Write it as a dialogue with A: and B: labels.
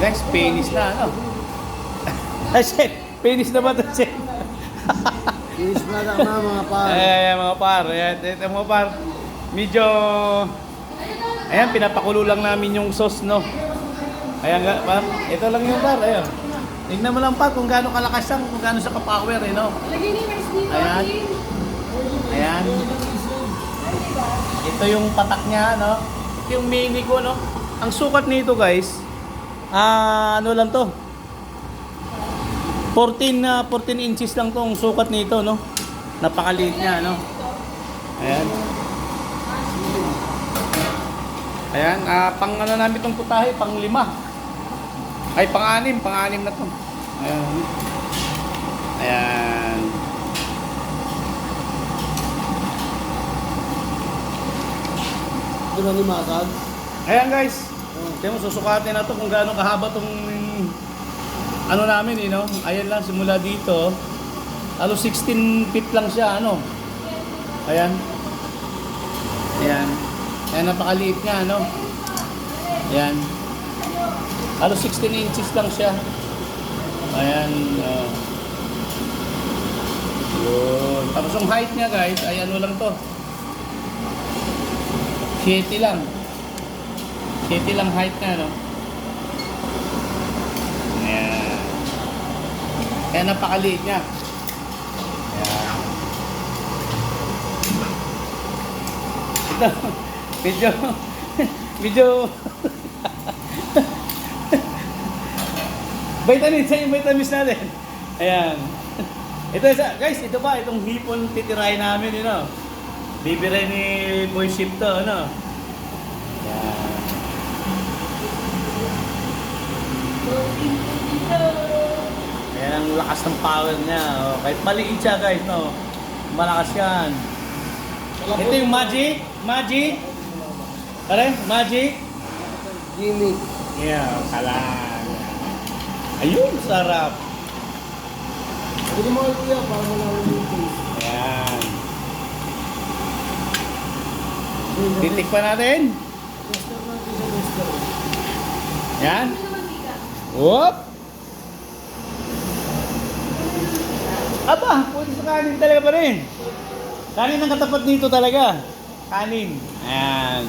A: Guys, finish na ano. Ay, chef. Finish na ba ito, chef?
B: Finish na lang na mga par.
A: Ayan, mga par. Ayan, ito mga par. Medyo... Ayan, pinapakulo lang namin yung sauce, no? Ayan nga, par. Ito lang yung par, ayan. Tignan mo lang par kung gaano kalakas yan, kung gaano siya ka-power, eh, no? Ayan. Ayan. Ito yung patak niya, no? Ito yung mini ko, no? Ang sukat nito, guys, ano lang to? 14 inches lang tong sukat nito, no? Napakaliit niya, no? Ayan. Ayan, pang ano namin itong putahe, pang 5. Ay, pang 6 na to. Ayan. Ayan.
B: Di ba ni Masag?
A: Ayan guys. Tingnan mo, susukatin na to kung gaano kahaba tong ano namin, eh, no? Ayan lang, simula dito. Halos 16 feet lang siya, ano? Ayan. Ayan. Ayan, napakaliit niya, ano? Ayan. Halos 16 inches lang siya. Ayan. Yun. Tapos yung height niya, guys, ay ano lang to. 7 lang. 7 lang height niya, no? Ayan. Kaya napakaliit niya. Ayan. Ito, medyo vitamins sa yung vitamins natin. Ayan. Ito isa, guys, ito pa, itong hipon titirahin namin, you know. Bibirahin ni Boy Ship to, ano. Ayan. Ayan ang lakas ng power niya. Oh. Kahit maliit siya, guys, no. Malakas yan. Ito yung magic. Magic. Pare, magic.
B: Gimmick.
A: Yeah, kalang. Ayun, sarap.
B: Pwede mo kayo kuya para malaman yung taste.
A: Ayan. Titik pa natin.
B: Tester natin sa tester.
A: Yan. Whoop. Aba, pwede sa kanin talaga pa rin. Kanin ang katapat nito talaga. Kanin. Ayan.